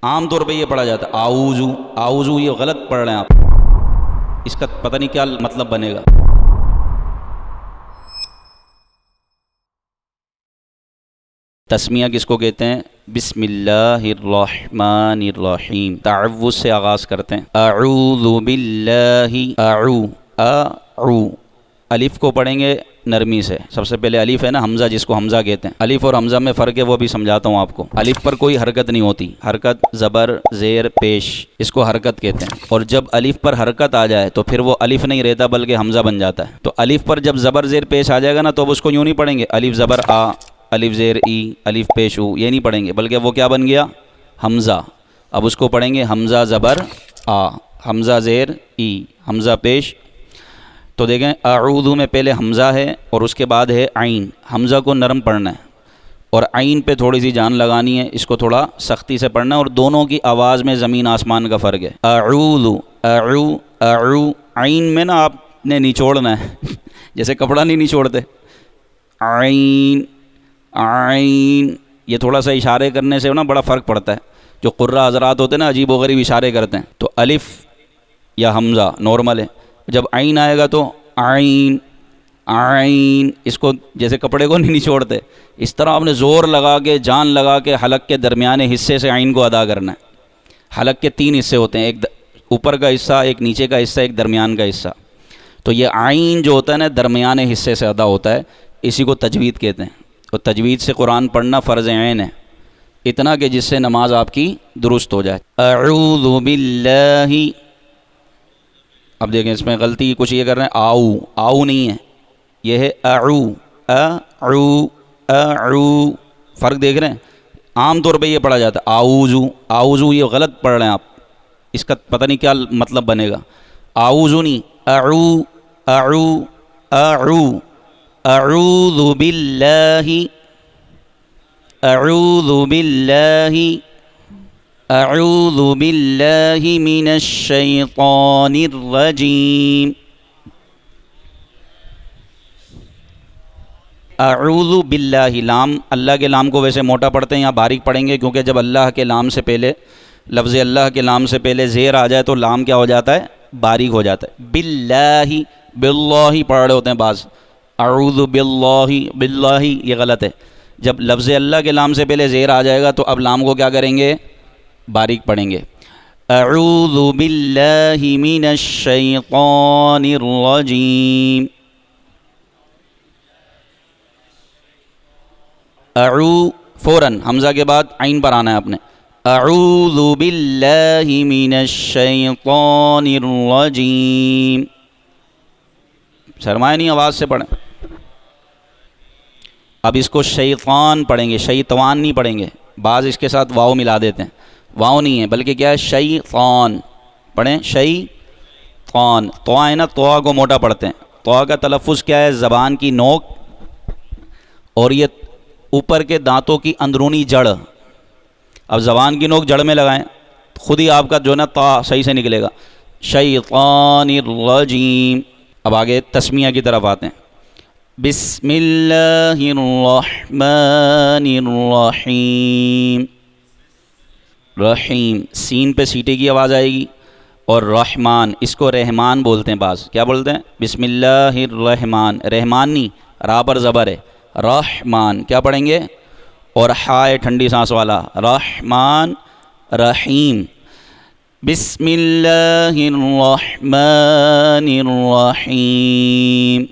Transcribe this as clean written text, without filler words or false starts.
عام طور پہ یہ پڑھا جاتا ہے آؤزو آؤزو، یہ غلط پڑھ رہے ہیں آپ، اس کا پتہ نہیں کیا مطلب بنے گا۔ تسمیہ کس کو کہتے ہیں؟ بسم اللہ الرحمن الرحیم، تعوذ سے آغاز کرتے ہیں۔ اعوذ باللہ، اعو الف کو پڑھیں گے نرمی سے، سب سے پہلے الف ہے نا حمزہ، جس کو حمزہ کہتے ہیں، الف اور حمزہ میں فرق ہے، وہ بھی سمجھاتا ہوں آپ کو۔ الف پر کوئی حرکت نہیں ہوتی، حرکت زبر زیر پیش، اس کو حرکت کہتے ہیں، اور جب الف پر حرکت آ جائے تو پھر وہ الف نہیں رہتا بلکہ حمزہ بن جاتا ہے۔ تو الف پر جب زبر زیر پیش آ جائے گا نا تو اب اس کو یوں نہیں پڑھیں گے الف زبر آ، الف زیر ای، الف پیش او، یہ نہیں پڑھیں گے، بلکہ وہ کیا بن گیا؟ حمزہ۔ اب اس کو پڑھیں گے حمزہ زبر آ، حمزہ زیر ای، حمزہ پیش۔ تو دیکھیں اعوذ میں پہلے حمزہ ہے اور اس کے بعد ہے عین، حمزہ کو نرم پڑھنا ہے اور عین پہ تھوڑی سی جان لگانی ہے، اس کو تھوڑا سختی سے پڑھنا ہے، اور دونوں کی آواز میں زمین آسمان کا فرق ہے۔ اعوذ، اعو، اعو، عین میں نا آپ نے نچوڑنا ہے جیسے کپڑا نہیں نچوڑتے، عین عین، یہ تھوڑا سا اشارے کرنے سے نا بڑا فرق پڑتا ہے۔ جو قراء حضرات ہوتے ہیں نا عجیب و غریب اشارے کرتے ہیں، تو الف یا حمزہ نارمل ہے، جب عین آئے گا تو عین عین، اس کو جیسے کپڑے کو نہیں نچوڑتے، اس طرح آپ نے زور لگا کے جان لگا کے حلق کے درمیانے حصے سے عین کو ادا کرنا ہے۔ حلق کے 3 حصے ہوتے ہیں، ایک اوپر کا حصہ، ایک نیچے کا حصہ، ایک درمیان کا حصہ، تو یہ عین جو ہوتا ہے نا درمیانے حصے سے ادا ہوتا ہے، اسی کو تجوید کہتے ہیں، اور تجوید سے قرآن پڑھنا فرض عین ہے، اتنا کہ جس سے نماز آپ کی درست ہو جائے۔ اعوذ باللہ، اب دیکھیں اس میں غلطی کچھ یہ کر رہے ہیں، آؤ آؤ نہیں ہے، یہ ہے اعو، اعو، اعو، فرق دیکھ رہے ہیں؟ عام طور پہ یہ پڑھا جاتا ہے آؤزو آؤزو، یہ غلط پڑھ رہے ہیں آپ، اس کا پتہ نہیں کیا مطلب بنے گا۔ آؤزو نہیں، اعو، اعو، اعو، اعوذ باللہ، اعوذ باللہ، اعوذ باللہ من الشیطان الرجیم۔ اعوذ باللہ، لام اللہ کے لام کو ویسے موٹا پڑھتے ہیں یا باریک پڑھیں گے، کیونکہ جب اللہ کے لام سے پہلے، لفظ اللہ کے لام سے پہلے زیر آ جائے تو لام کیا ہو جاتا ہے؟ باریک ہو جاتا ہے۔ باللہ، باللہ پڑھ رہے ہوتے ہیں بعض، اعوذ باللہ، باللہ یہ غلط ہے، جب لفظ اللہ کے لام سے پہلے زیر آ جائے گا تو اب لام کو کیا کریں گے؟ باریک پڑھیں گے۔ اعوذ باللہ من الشیطان الرجیم، اعو فوراً حمزہ کے بعد عین پر آنا ہے آپ نے، اعوذ باللہ من الشیطان الرجیم، شرمائے نہیں، آواز سے پڑھیں۔ اب اس کو شیطان پڑھیں گے، شیطان نہیں پڑھیں گے، بعض اس کے ساتھ واو ملا دیتے ہیں، واو نہیں ہے بلکہ کیا ہے؟ شیطان پڑھیں، شیطان، تو ہے نا، تو کو موٹا پڑھتے ہیں، تو کا تلفظ کیا ہے؟ زبان کی نوک اور یہ اوپر کے دانتوں کی اندرونی جڑ، اب زبان کی نوک جڑ میں لگائیں، خود ہی آپ کا جو ہے نا تا صحیح سے نکلے گا، شیطان الرجیم۔ اب آگے تسمیہ کی طرف آتے ہیں، بسم اللہ الرحمن الرحیم، رحیم سین پہ سیٹے کی آواز آئے گی، اور رحمان، اس کو رحمان بولتے ہیں بعض، کیا بولتے ہیں؟ بسم اللہ الرحمن، رحمان نہیں، را پر زبر ہے، رحمان کیا پڑھیں گے؟ اور ہائے ٹھنڈی سانس والا، رحمان رحیم، بسم اللہ الرحمن الرحیم،